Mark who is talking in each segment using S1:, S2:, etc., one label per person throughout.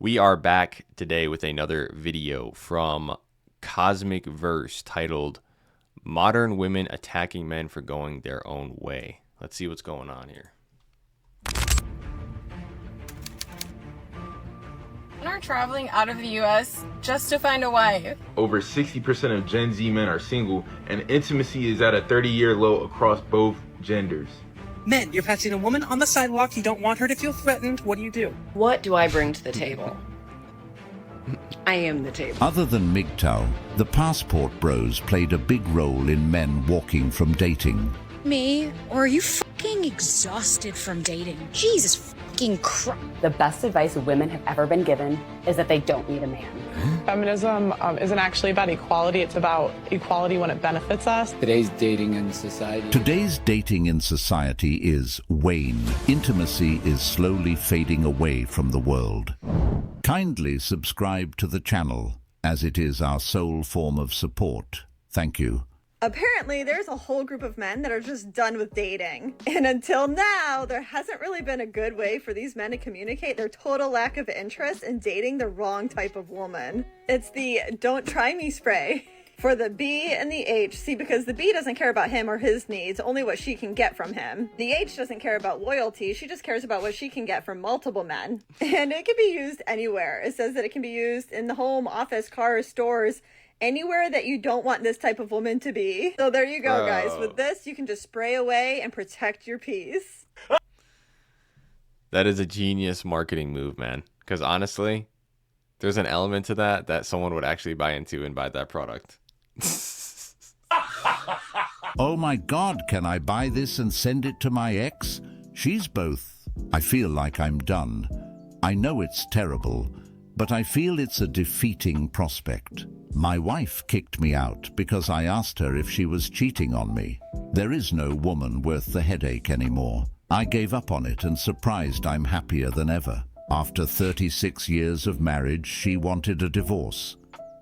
S1: We are back today with another video from Cosmic Verse titled Modern Women Attacking Men for Going Their Own Way. Let's see what's going on here.
S2: Men are traveling out of the U.S. just to find a wife.
S3: Over 60% of Gen Z men are single, and intimacy is at a 30-year low across both genders.
S4: Men, you're passing a woman on the sidewalk, you don't want her to feel threatened, what do?
S5: What do I bring to the table? I am the table.
S6: Other than MGTOW, the Passport Bros played a big role in men walking from dating.
S7: Me? Or are you fucking exhausted from dating? Jesus fucking Christ.
S8: The best advice women have ever been given is that they don't need a man.
S9: Feminism isn't actually about equality, it's about equality when it benefits us.
S10: Today's dating in society
S6: is wane. Intimacy is slowly fading away from the world. Kindly subscribe to the channel, as it is our sole form of support. Thank you.
S11: Apparently, there's a whole group of men that are just done with dating. And until now, there hasn't really been a good way for these men to communicate their total lack of interest in dating the wrong type of woman. It's the "don't try me" spray for the B and the H. See, because the B doesn't care about him or his needs, only what she can get from him. The H doesn't care about loyalty, she just cares about what she can get from multiple men. And it can be used anywhere. It says that it can be used in the home, office, cars, stores, anywhere that you don't want this type of woman to be. So there you go, guys. With this, you can just spray away and protect your peace.
S1: That is a genius marketing move, man. Because honestly, there's an element to that someone would actually buy into and buy that product.
S6: Oh my God, can I buy this and send it to my ex? She's both. I feel like I'm done. I know it's terrible, but I feel it's a defeating prospect. My wife kicked me out because I asked her if she was cheating on me. There is no woman worth the headache anymore. I gave up on it and surprised I'm happier than ever. After 36 years of marriage, she wanted a divorce.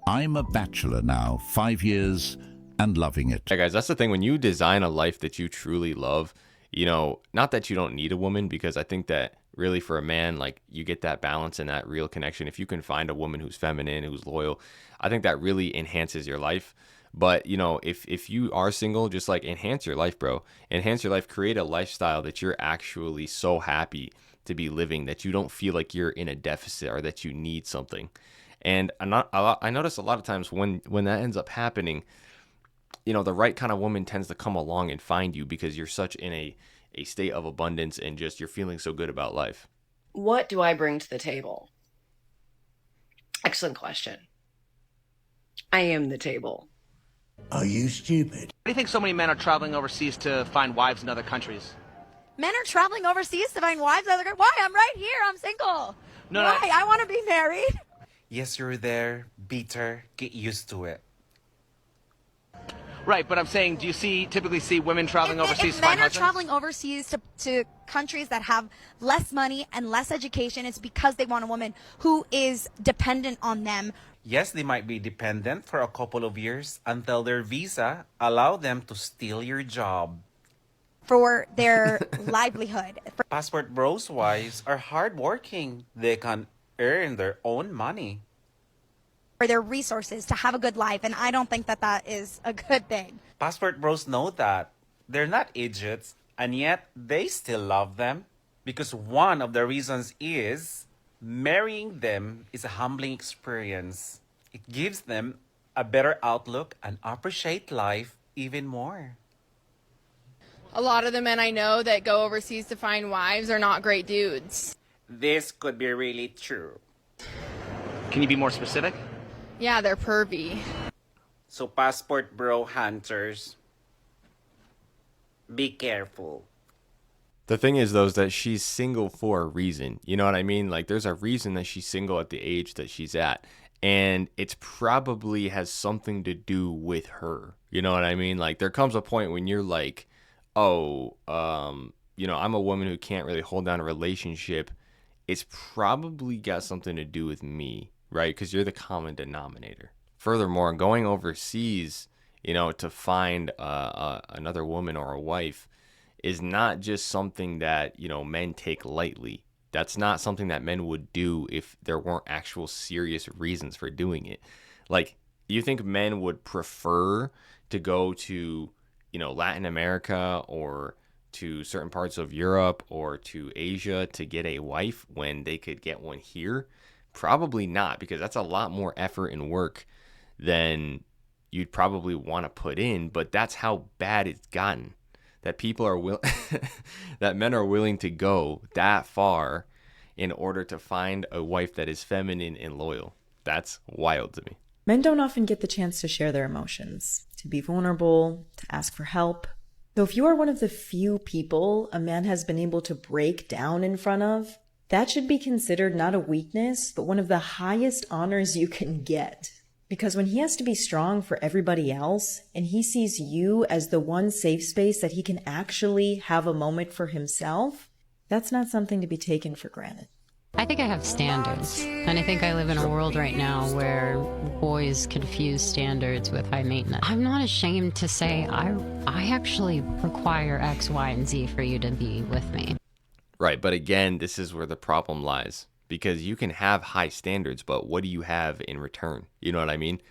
S6: I'm a bachelor now, 5 years, and loving it.
S1: Yeah, guys, that's the thing. When you design a life that you truly love, you know, not that you don't need a woman, because I think that really for a man, like, you get that balance and that real connection. If you can find a woman who's feminine, who's loyal, I think that really enhances your life. But, you know, if you are single, just like enhance your life, bro. Enhance your life. Create a lifestyle that you're actually so happy to be living that you don't feel like you're in a deficit or that you need something. And I notice a lot of times when that ends up happening, you know, the right kind of woman tends to come along and find you because you're such in a state of abundance and just you're feeling so good about life.
S5: What do I bring to the table? Excellent question. I am the table.
S12: Are you stupid?
S13: Why do you think so many men are traveling overseas to find wives in other countries?
S14: Men are traveling overseas to find wives in other countries? Why? I'm right here. I'm single. Why? I want to be married.
S15: Yes, you're there. Bitter. Get used to it.
S13: Right, but I'm saying, do you typically see women traveling overseas to find husbands?
S14: If men are traveling overseas to countries that have less money and less education, it's because they want a woman who is dependent on them.
S15: Yes, they might be dependent for a couple of years until their visa allow them to steal your job.
S14: For their livelihood.
S15: Passport Bros wives are hardworking. They can earn their own money.
S14: For their resources to have a good life, and I don't think that is a good thing.
S15: Passport Bros know that. They're not idiots, and yet they still love them. Because one of the reasons is marrying them is a humbling experience. It gives them a better outlook and appreciate life even more.
S2: A lot of the men I know that go overseas to find wives are not great dudes.
S15: This could be really true.
S13: Can you be more specific?
S2: Yeah, they're pervy.
S15: So Passport Bro hunters, be careful.
S1: The thing is, though, is that she's single for a reason. You know what I mean? Like, there's a reason that she's single at the age that she's at. And it's probably has something to do with her. You know what I mean? Like, there comes a point when you're like, oh, you know, I'm a woman who can't really hold down a relationship. It's probably got something to do with me, right? Because you're the common denominator. Furthermore, going overseas, you know, to find another woman or a wife is not just something that, you know, men take lightly. That's not something that men would do if there weren't actual serious reasons for doing it. Like, you think men would prefer to go to, Latin America or to certain parts of Europe or to Asia to get a wife when they could get one here? Probably not, because that's a lot more effort and work than you'd probably want to put in. But that's how bad it's gotten, that people are that men are willing to go that far in order to find a wife that is feminine and loyal. That's wild to me.
S10: Men don't often get the chance to share their emotions, to be vulnerable, to ask for help. Though if you are one of the few people a man has been able to break down in front of, that should be considered not a weakness, but one of the highest honors you can get. Because when he has to be strong for everybody else, and he sees you as the one safe space that he can actually have a moment for himself, that's not something to be taken for granted.
S16: I think I have standards, and I think I live in a world right now where boys confuse standards with high maintenance. I'm not ashamed to say I actually require X, Y, and Z for you to be with me.
S1: Right, but again, this is where the problem lies, because you can have high standards, but what do you have in return? You know what I mean?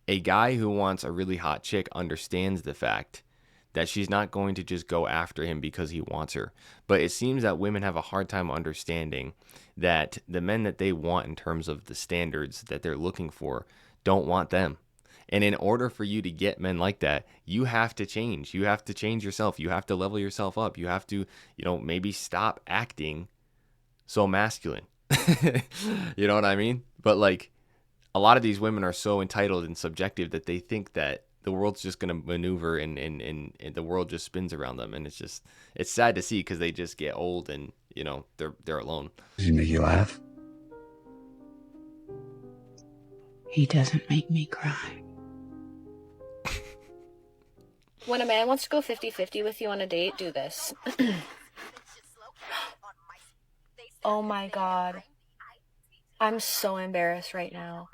S1: A guy who wants a really hot chick understands the fact that she's not going to just go after him because he wants her. But it seems that women have a hard time understanding that the men that they want in terms of the standards that they're looking for don't want them. And in order for you to get men like that, you have to change. You have to change yourself. You have to level yourself up. You have to, maybe stop acting so masculine. You know what I mean? But like, a lot of these women are so entitled and subjective that they think that the world's just going to maneuver and the world just spins around them. And it's sad to see, because they just get old and, they're alone.
S12: Does he make you laugh?
S17: He doesn't make me cry.
S18: When a man wants to go 50-50 with you on a date, do this. Oh my God. I'm so embarrassed right now.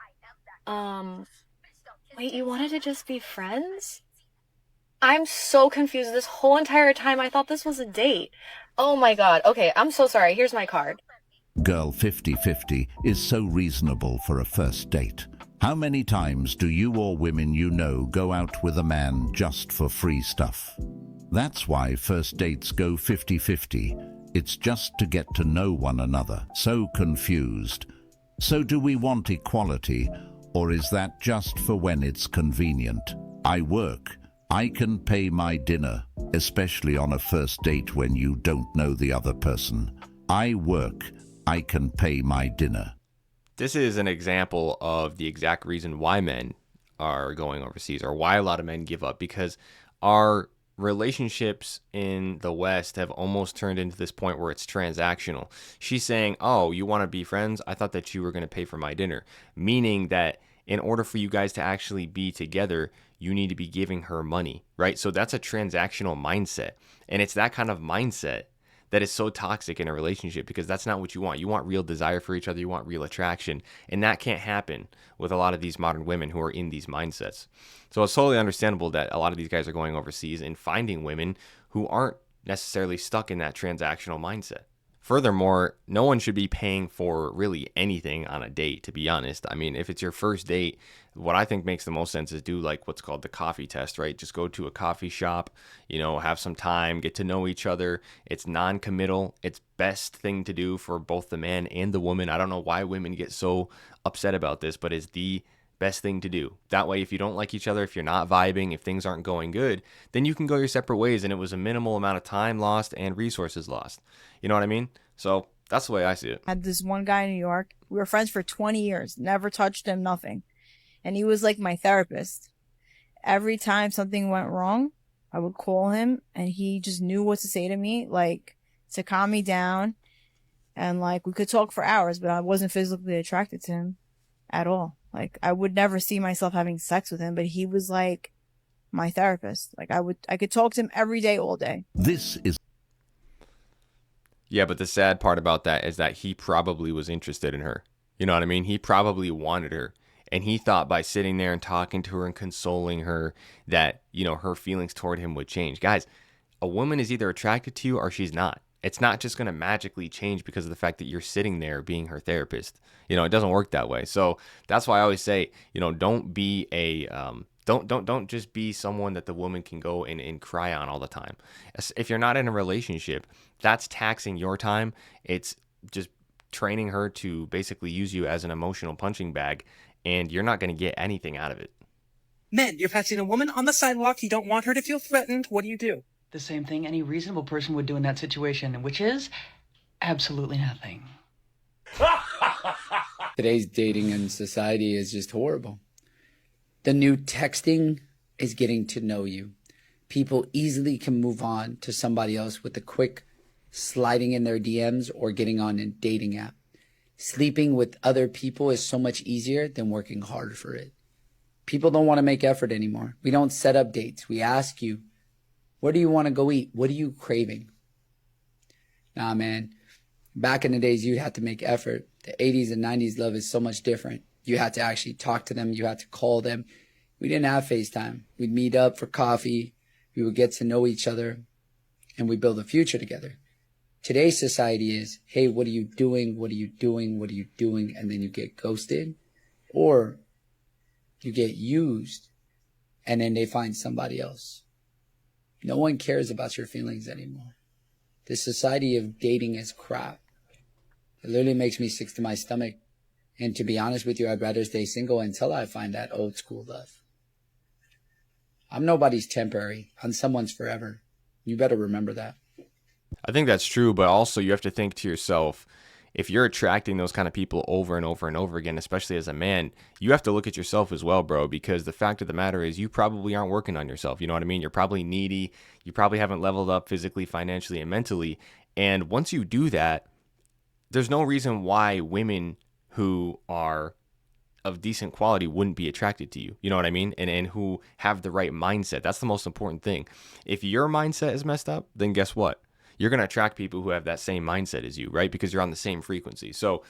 S18: Wait, you wanted to just be friends? I'm so confused. This whole entire time I thought this was a date. Oh my God. Okay, I'm so sorry. Here's my card.
S6: Girl 50-50 is so reasonable for a first date. How many times do you or women you know go out with a man just for free stuff? That's why first dates go 50-50. It's just to get to know one another. So confused. So do we want equality, or is that just for when it's convenient? I work. I can pay my dinner, especially on a first date when you don't know the other person. I work. I can pay my dinner.
S1: This is an example of the exact reason why men are going overseas, or why a lot of men give up, because our relationships in the West have almost turned into this point where it's transactional. She's saying, oh, you want to be friends? I thought that you were going to pay for my dinner. Meaning that in order for you guys to actually be together, you need to be giving her money, right? So that's a transactional mindset. And it's that kind of mindset that is so toxic in a relationship, because that's not what you want. You want real desire for each other. You want real attraction. And that can't happen with a lot of these modern women who are in these mindsets. So it's totally understandable that a lot of these guys are going overseas and finding women who aren't necessarily stuck in that transactional mindset. Furthermore, no one should be paying for really anything on a date, to be honest. I mean, if it's your first date, what I think makes the most sense is do like what's called the coffee test, right? Just go to a coffee shop, have some time, get to know each other. It's non-committal. It's best thing to do for both the man and the woman. I don't know why women get so upset about this, but it's the best thing to do. That way, if you don't like each other, if you're not vibing, if things aren't going good, then you can go your separate ways, and it was a minimal amount of time lost and resources lost. You know what I mean? So that's the way I see it.
S19: I had this one guy in New York. We were friends for 20 years, never touched him, nothing. And he was like my therapist. Every time something went wrong, I would call him, and he just knew what to say to me, like to calm me down. And like we could talk for hours, but I wasn't physically attracted to him at all. Like I would never see myself having sex with him, but he was like my therapist. Like I could talk to him every day, all day.
S6: This is...
S1: Yeah, but the sad part about that is that he probably was interested in her. You know what I mean? He probably wanted her. And he thought by sitting there and talking to her and consoling her that, her feelings toward him would change. Guys, a woman is either attracted to you or she's not. It's not just going to magically change because of the fact that you're sitting there being her therapist. It doesn't work that way. So that's why I always say, don't be a don't just be someone that the woman can go and cry on all the time. If you're not in a relationship, that's taxing your time. It's just training her to basically use you as an emotional punching bag, and you're not going to get anything out of it.
S4: Men, you're passing a woman on the sidewalk. You don't want her to feel threatened. What do you do?
S20: The same thing any reasonable person would do in that situation, which is absolutely nothing.
S21: Today's dating and society is just horrible. The new texting is getting to know you. People easily can move on to somebody else with a quick sliding in their DMs or getting on a dating app. Sleeping with other people is so much easier than working hard for it. People don't want to make effort anymore. We don't set up dates. We ask you, where do you want to go eat? What are you craving? Nah, man. Back in the days, you'd have to make effort. The 80s and 90s love is so much different. You had to actually talk to them. You had to call them. We didn't have FaceTime. We'd meet up for coffee. We would get to know each other, and we build a future together. Today's society is, hey, what are you doing? What are you doing? What are you doing? And then you get ghosted, or you get used, and then they find somebody else. No one cares about your feelings anymore. The society of dating is crap. It literally makes me sick to my stomach. And to be honest with you, I'd rather stay single until I find that old school love. I'm nobody's temporary. I'm someone's forever. You better remember that.
S1: I think that's true, but also you have to think to yourself, if you're attracting those kind of people over and over and over again, especially as a man, you have to look at yourself as well, bro, because the fact of the matter is you probably aren't working on yourself. You know what I mean? You're probably needy. You probably haven't leveled up physically, financially, and mentally. And once you do that, there's no reason why women who are of decent quality wouldn't be attracted to you. You know what I mean? And who have the right mindset. That's the most important thing. If your mindset is messed up, then guess what? You're going to attract people who have that same mindset as you, right? Because you're on the same frequency. So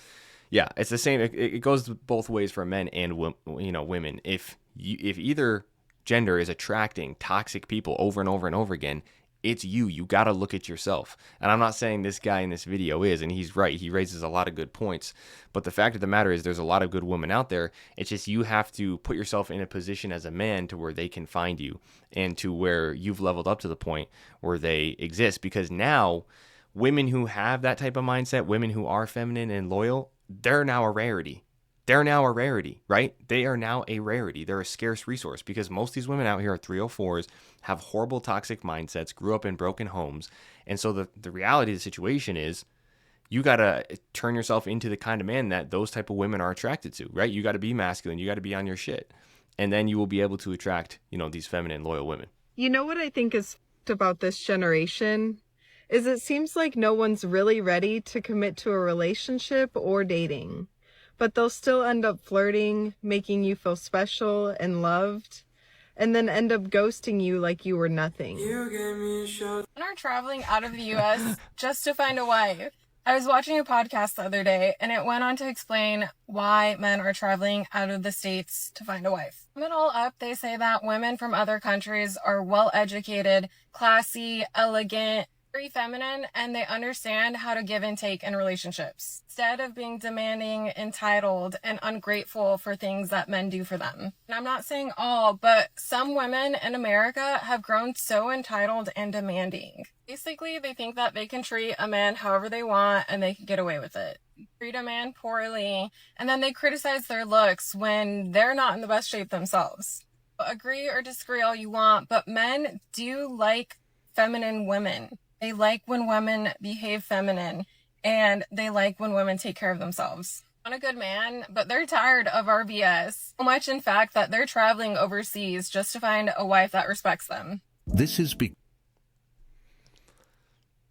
S1: yeah, it's the same. It goes both ways for men and women. If either gender is attracting toxic people over and over and over again, it's you. You got to look at yourself. And I'm not saying this guy in this video is, and he's right. He raises a lot of good points. But the fact of the matter is there's a lot of good women out there. It's just you have to put yourself in a position as a man to where they can find you and to where you've leveled up to the point where they exist. Because now women who have that type of mindset, women who are feminine and loyal, they're now a rarity. They're now a rarity, right? They are now a rarity. They're a scarce resource because most of these women out here are 304s, have horrible toxic mindsets, grew up in broken homes. And so the reality of the situation is you got to turn yourself into the kind of man that those type of women are attracted to, right? You got to be masculine. You got to be on your shit. And then you will be able to attract, these feminine, loyal women.
S9: You know what I think is about this generation? Is it seems like no one's really ready to commit to a relationship or dating. But they'll still end up flirting, making you feel special and loved, and then end up ghosting you like you were nothing.
S2: Men are traveling out of the U.S. just to find a wife. I was watching a podcast the other day, and it went on to explain why men are traveling out of the States to find a wife. To sum it all up, they say that women from other countries are well-educated, classy, elegant, very feminine, and they understand how to give and take in relationships instead of being demanding, entitled, and ungrateful for things that men do for them. And I'm not saying all, but some women in America have grown so entitled and demanding. Basically, they think that they can treat a man however they want and they can get away with it. Treat a man poorly, and then they criticize their looks when they're not in the best shape themselves. Agree or disagree all you want, but men do like feminine women. They like when women behave feminine, and they like when women take care of themselves. Want a good man, but they're tired of our BS. So much, in fact, that they're traveling overseas just to find a wife that respects them.
S6: This is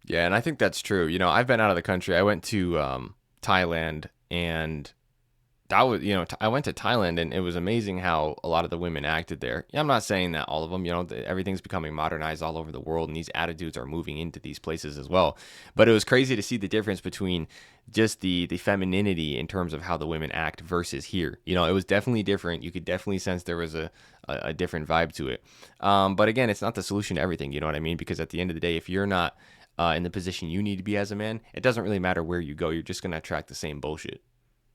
S1: Yeah, and I think that's true. I've been out of the country. I went to Thailand, and that was, I went to Thailand, and it was amazing how a lot of the women acted there. Yeah, I'm not saying that all of them, everything's becoming modernized all over the world, and these attitudes are moving into these places as well. But it was crazy to see the difference between just the femininity in terms of how the women act versus here. It was definitely different. You could definitely sense there was a different vibe to it. But again, it's not the solution to everything. You know what I mean? Because at the end of the day, if you're not in the position you need to be as a man, it doesn't really matter where you go. You're just going to attract the same bullshit.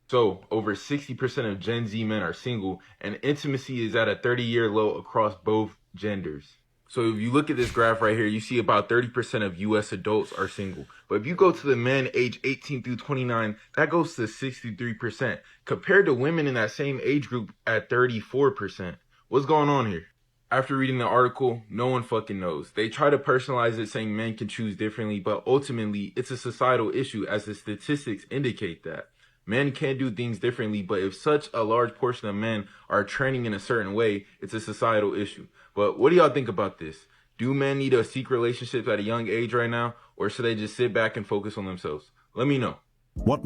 S3: So, over 60% of Gen Z men are single, and intimacy is at a 30-year low across both genders. So, if you look at this graph right here, you see about 30% of U.S. adults are single. But if you go to the men age 18 through 29, that goes to 63%, compared to women in that same age group at 34%. What's going on here? After reading the article, no one fucking knows. They try to personalize it saying men can choose differently, but ultimately, it's a societal issue as the statistics indicate that. Men can do things differently, but if such a large portion of men are trending in a certain way, it's a societal issue. But what do y'all think about this? Do men need to seek relationships at a young age right now, or should they just sit back and focus on themselves? Let me know.
S6: What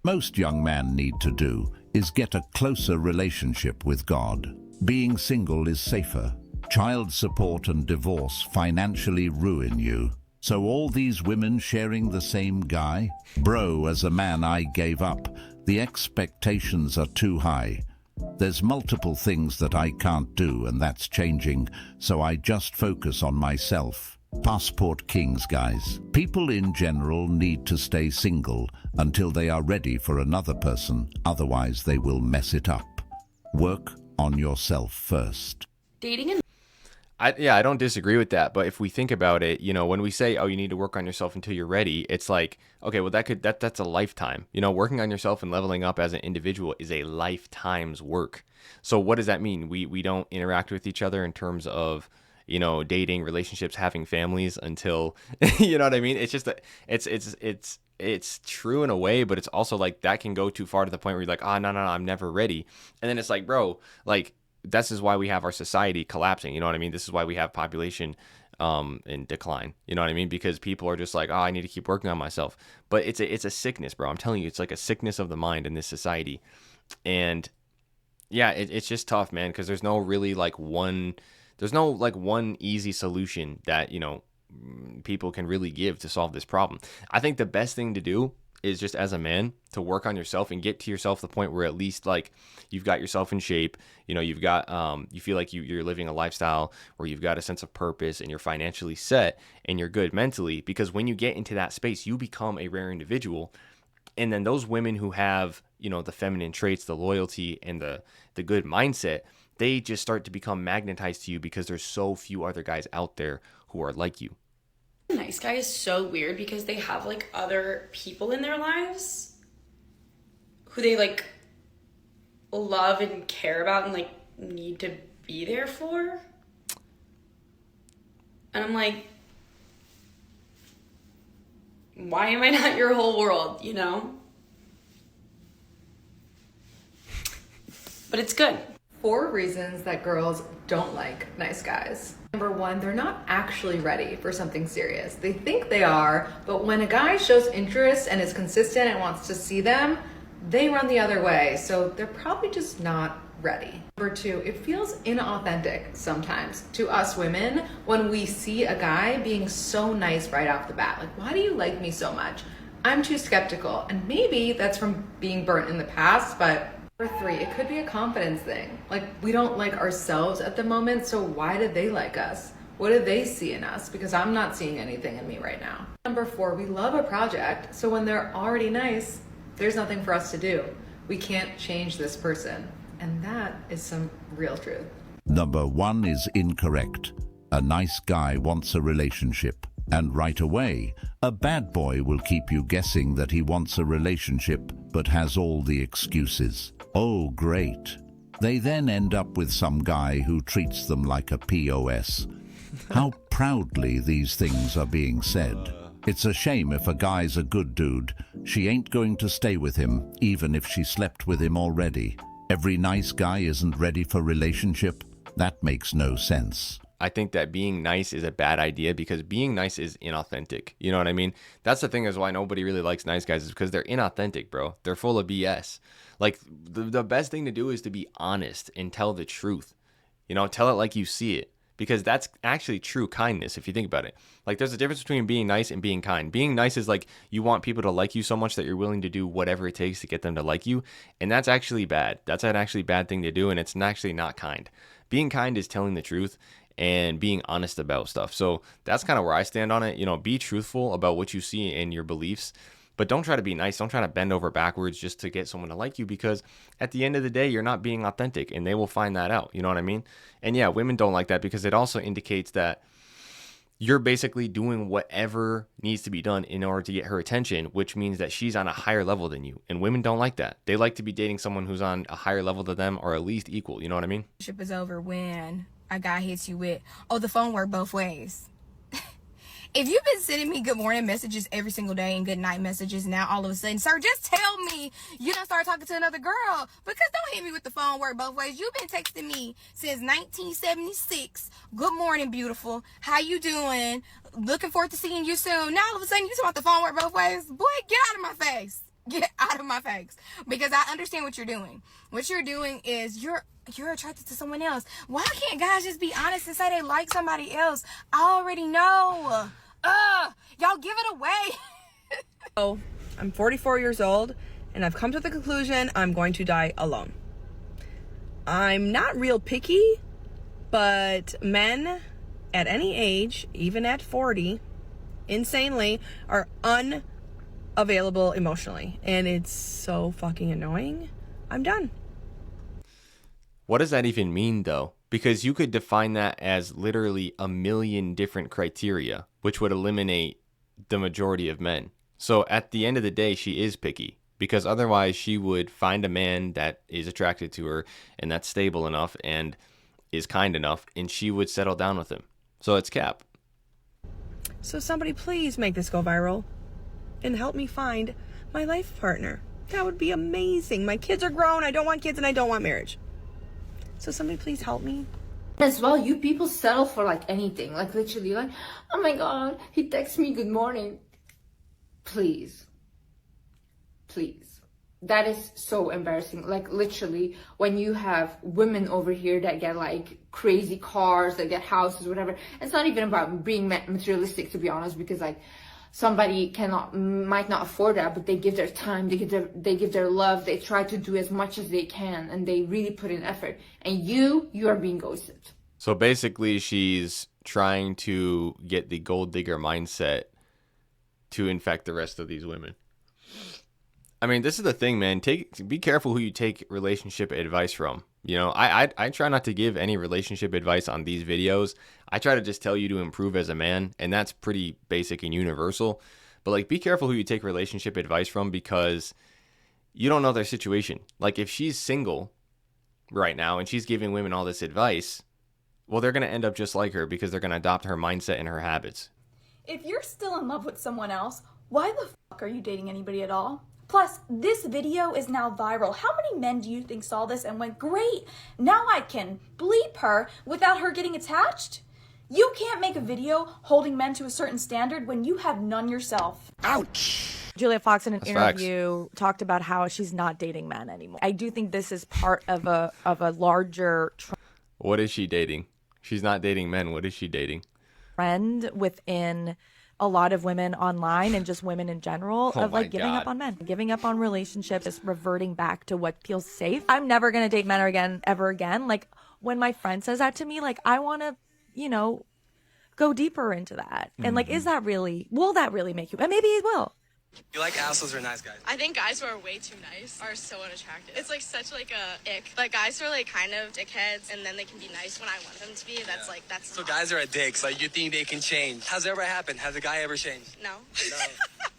S6: most young men need to do is get a closer relationship with God. Being single is safer. Child support and divorce financially ruin you. So all these women sharing the same guy? Bro, as a man I gave up. The expectations are too high. There's multiple things that I can't do, and that's changing, so I just focus on myself. Passport kings, guys. People in general need to stay single until they are ready for another person, otherwise they will mess it up. Work on yourself first.
S22: Dating and
S1: I don't disagree with that, but if we think about it, when we say, oh, you need to work on yourself until you're ready, it's like, okay, well, that's a lifetime. Working on yourself and leveling up as an individual is a lifetime's work. So what does that mean? We don't interact with each other in terms of, dating, relationships, having families until, you know what I mean? It's just that it's true in a way, but it's also like that can go too far to the point where you're like, oh, no, I'm never ready. And then it's like, bro, like, this is why we have our society collapsing. You know what I mean? This is why we have population in decline. You know what I mean? Because people are just like, oh, I need to keep working on myself. But it's a sickness, bro. I'm telling you, it's like a sickness of the mind in this society. And yeah, it's just tough, man, because there's no really one easy solution that, people can really give to solve this problem. I think the best thing to do is just as a man to work on yourself and get to yourself the point where at least like you've got yourself in shape, you've got you feel like you're living a lifestyle where you've got a sense of purpose and you're financially set and you're good mentally, because when you get into that space you become a rare individual. And then those women who have the feminine traits, the loyalty and the good mindset, they just start to become magnetized to you because there's so few other guys out there who are like you.
S22: nice guy is so weird because they have like other people in their lives who they like love and care about and like need to be there for. And I'm like, why am I not your whole world, you know? But it's good.
S23: 4 reasons that girls don't like nice guys. Number 1, they're not actually ready for something serious. They think they are, but when a guy shows interest and is consistent and wants to see them, they run the other way. So they're probably just not ready. Number 2, it feels inauthentic sometimes to us women when we see a guy being so nice right off the bat. Like, why do you like me so much? I'm too skeptical. And maybe that's from being burnt in the past, but Number 3, it could be a confidence thing. Like, we don't like ourselves at the moment, so why did they like us? What do they see in us? Because I'm not seeing anything in me right now. Number 4, we love a project, so when they're already nice, there's nothing for us to do. We can't change this person. And that is some real truth.
S6: Number 1 is incorrect. A nice guy wants a relationship, and right away, a bad boy will keep you guessing that he wants a relationship but has all the excuses. Oh, great. They then end up with some guy who treats them like a POS. How proudly these things are being said. It's a shame if a guy's a good dude. She ain't going to stay with him, even if she slept with him already. Every nice guy isn't ready for relationship. That makes no sense.
S1: I think that being nice is a bad idea because being nice is inauthentic. You know what I mean? That's the thing is why nobody really likes nice guys is because they're inauthentic, bro. They're full of BS. Like, the best thing to do is to be honest and tell the truth. You know, tell it like you see it. Because that's actually true kindness if you think about it. Like, there's a difference between being nice and being kind. Being nice is like you want people to like you so much that you're willing to do whatever it takes to get them to like you. And that's actually bad. That's an actually bad thing to do, and it's actually not kind. Being kind is telling the truth and being honest about stuff. So that's kind of where I stand on it. You know, be truthful about what you see in your beliefs, but don't try to be nice. Don't try to bend over backwards just to get someone to like you, because at the end of the day, you're not being authentic and they will find that out. You know what I mean? And yeah, women don't like that because it also indicates that you're basically doing whatever needs to be done in order to get her attention, which means that she's on a higher level than you. And women don't like that. They like to be dating someone who's on a higher level than them, or at least equal. You know what I mean?
S2: Relationship is over when a guy hits you with, oh, the phone worked both ways. If you've been sending me good morning messages every single day and good night messages, now all of a sudden, sir, just tell me you done start talking to another girl, because don't hit me with the phone work both ways. You've been texting me since 1976. Good morning, beautiful. How you doing? Looking forward to seeing you soon. Now all of a sudden you talk about the phone work both ways. Boy, get out of my face. Get out of my face. Because I understand what you're doing. What you're doing is you're attracted to someone else. Why can't guys just be honest and say they like somebody else? I already know. Y'all give it away.
S7: So, I'm 44 years old, and I've come to the conclusion I'm going to die alone. I'm not real picky, but men at any age, even at 40, insanely, are unavailable emotionally. And it's so fucking annoying. I'm done.
S1: What does that even mean, though? Because you could define that as literally a million different criteria, which would eliminate the majority of men. So at the end of the day, she is picky, because otherwise she would find a man that is attracted to her and that's stable enough and is kind enough, and she would settle down with him. So it's cap.
S7: So somebody please make this go viral and help me find my life partner. That would be amazing. My kids are grown. I don't want kids and I don't want marriage. So somebody please help me.
S8: As well, you people settle for like anything, like literally like, oh my god, he texts me good morning. Please. That is so embarrassing. Like literally, when you have women over here that get like crazy cars, that get houses, whatever, it's not even about being materialistic, to be honest, because like somebody might not afford that, but they give their time, they give their love, they try to do as much as they can, and they really put in effort. And you are being ghosted.
S1: So basically, she's trying to get the gold digger mindset to infect the rest of these women. I mean, this is the thing, man. Be careful who you take relationship advice from. You know, I try not to give any relationship advice on these videos. I try to just tell you to improve as a man, and that's pretty basic and universal. But like, be careful who you take relationship advice from, because you don't know their situation. Like, if she's single right now and she's giving women all this advice, well, they're going to end up just like her, because they're going to adopt her mindset and her habits.
S11: If you're still in love with someone else, why the fuck are you dating anybody at all? Plus, this video is now viral. How many men do you think saw this and went, great, now I can bleep her without her getting attached? You can't make a video holding men to a certain standard when you have none yourself.
S24: Ouch! Julia Fox in an
S1: That's
S24: interview talked about how she's not dating men anymore. I do think this is part of a larger
S1: What is she dating? She's not dating men. What is she dating?
S24: trend within a lot of women online and just women in general
S1: Oh
S24: of like
S1: my
S24: giving
S1: God.
S24: up on men, giving up on relationships, just reverting back to what feels safe. I'm never going to date men ever again. Like when my friend says that to me, like I want to, go deeper into that. And like, will that really make you? And maybe it will.
S25: You like assholes or nice guys?
S26: I think guys who are way too nice are so unattractive. It's like such like a ick. Like guys who are like kind of dickheads and then they can be nice when I want them to be. That's
S25: So guys are a dicks. Like you think they can change? Has it ever happened? Has a guy ever changed?
S26: No.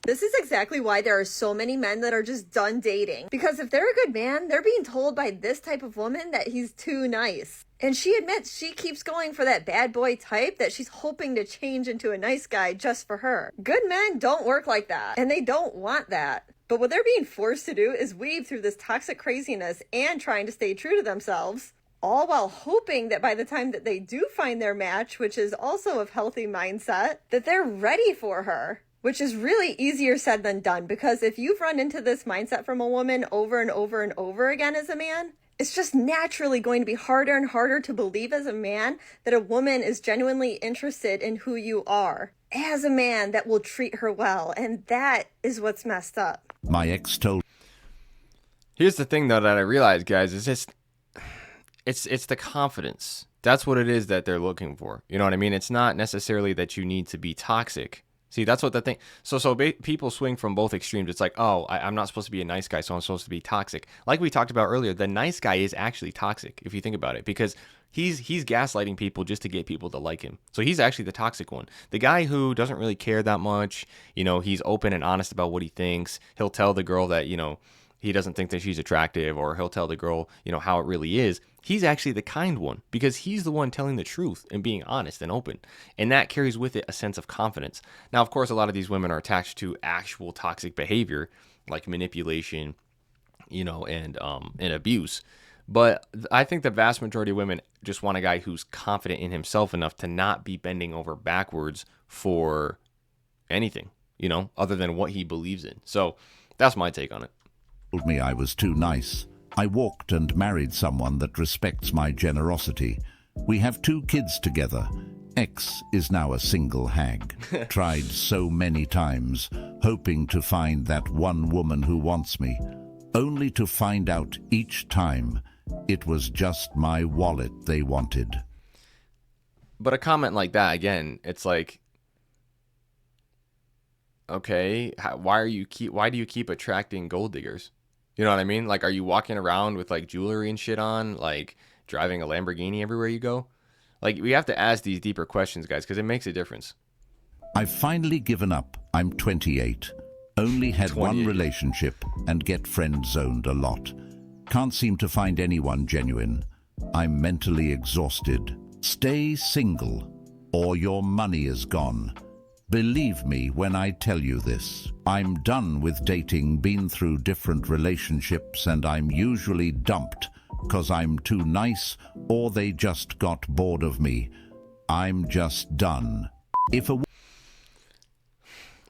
S27: This is exactly why there are so many men that are just done dating. Because if they're a good man, they're being told by this type of woman that he's too nice. And she admits she keeps going for that bad boy type that she's hoping to change into a nice guy just for her. Good men don't work like that, and they don't want that. But what they're being forced to do is weave through this toxic craziness and trying to stay true to themselves, all while hoping that by the time that they do find their match, which is also of healthy mindset, that they're ready for her. Which is really easier said than done, because if you've run into this mindset from a woman over and over and over again as a man, it's just naturally going to be harder and harder to believe as a man that a woman is genuinely interested in who you are as a man that will treat her well. And that is what's messed up.
S6: My ex told.
S1: Here's the thing, though, that I realized, guys, is just it's the confidence. That's what it is that they're looking for. You know what I mean? It's not necessarily that you need to be toxic. See, that's what the thing. People swing from both extremes. It's like, oh, I'm not supposed to be a nice guy, so I'm supposed to be toxic. Like we talked about earlier, the nice guy is actually toxic if you think about it, because he's gaslighting people just to get people to like him. So he's actually the toxic one. The guy who doesn't really care that much, you know, he's open and honest about what he thinks. He'll tell the girl that, you know, he doesn't think that she's attractive, or he'll tell the girl, you know, how it really is. He's actually the kind one, because he's the one telling the truth and being honest and open. And that carries with it a sense of confidence. Now, of course, a lot of these women are attached to actual toxic behavior like manipulation, you know, and abuse. But I think the vast majority of women just want a guy who's confident in himself enough to not be bending over backwards for anything, you know, other than what he believes in. So that's my take on it.
S6: Told me I was too nice. I walked and married someone that respects my generosity. We have 2 kids together. X is now a single hag. Tried so many times, hoping to find that one woman who wants me, only to find out each time it was just my wallet they wanted.
S1: But a comment like that, again, it's like, okay, why do you keep attracting gold diggers? You know what I mean? Like, are you walking around with like jewelry and shit on, like driving a Lamborghini everywhere you go? Like, we have to ask these deeper questions, guys, because it makes a difference.
S6: I've finally given up. I'm 28. Only had
S1: 28.
S6: one relationship and get friend-zoned a lot. Can't seem to find anyone genuine. I'm mentally exhausted. Stay single, or your money is gone. Believe me when I tell you this. I'm done with dating, been through different relationships, and I'm usually dumped because I'm too nice or they just got bored of me. I'm just done.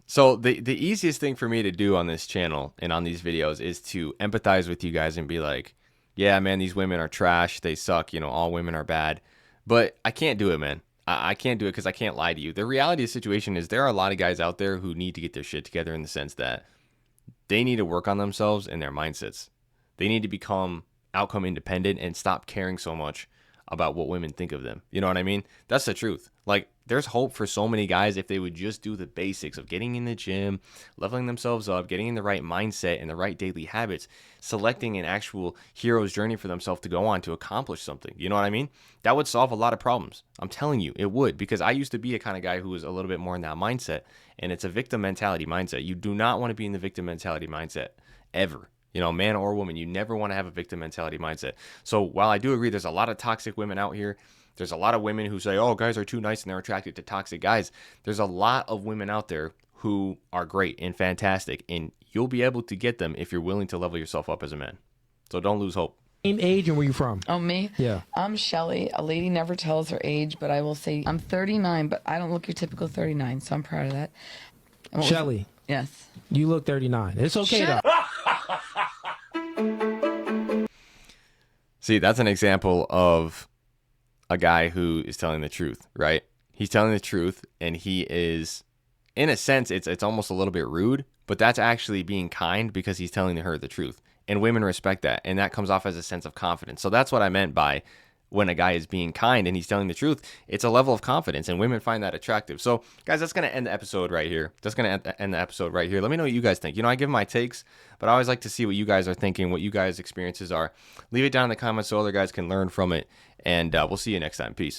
S1: So the easiest thing for me to do on this channel and on these videos is to empathize with you guys and be like, yeah, man, these women are trash. They suck. You know, all women are bad. But I can't do it, man. I can't do it because I can't lie to you. The reality of the situation is there are a lot of guys out there who need to get their shit together, in the sense that they need to work on themselves and their mindsets. They need to become outcome independent and stop caring so much about what women think of them. You know what I mean? That's the truth. Like, there's hope for so many guys if they would just do the basics of getting in the gym, leveling themselves up, getting in the right mindset and the right daily habits, selecting an actual hero's journey for themselves to go on to accomplish something. You know what I mean? That would solve a lot of problems. I'm telling you, it would, because I used to be a kind of guy who was a little bit more in that mindset, and it's a victim mentality mindset. You do not want to be in the victim mentality mindset ever. You know, man or woman, you never want to have a victim mentality mindset. So while I do agree there's a lot of toxic women out here, there's a lot of women who say, oh, guys are too nice and they're attracted to toxic guys. There's a lot of women out there who are great and fantastic, and you'll be able to get them if you're willing to level yourself up as a man. So don't lose hope.
S5: Same age, and where you from?
S10: Oh, me?
S5: Yeah.
S10: I'm Shelly. A lady never tells her age, but I will say I'm 39, but I don't look your typical 39, so I'm proud of that.
S5: Shelly.
S10: Yes.
S5: You look 39. It's okay, though.
S1: See, that's an example of a guy who is telling the truth, right? He's telling the truth, and he is, in a sense, it's almost a little bit rude, but that's actually being kind because he's telling her the truth. And women respect that, and that comes off as a sense of confidence. So that's what I meant by when a guy is being kind and he's telling the truth. It's a level of confidence, and women find that attractive. So, guys, that's going to end the episode right here. That's going to end the episode right here. Let me know what you guys think. You know, I give my takes, but I always like to see what you guys are thinking, what you guys' experiences are. Leave it down in the comments so other guys can learn from it, and we'll see you next time. Peace.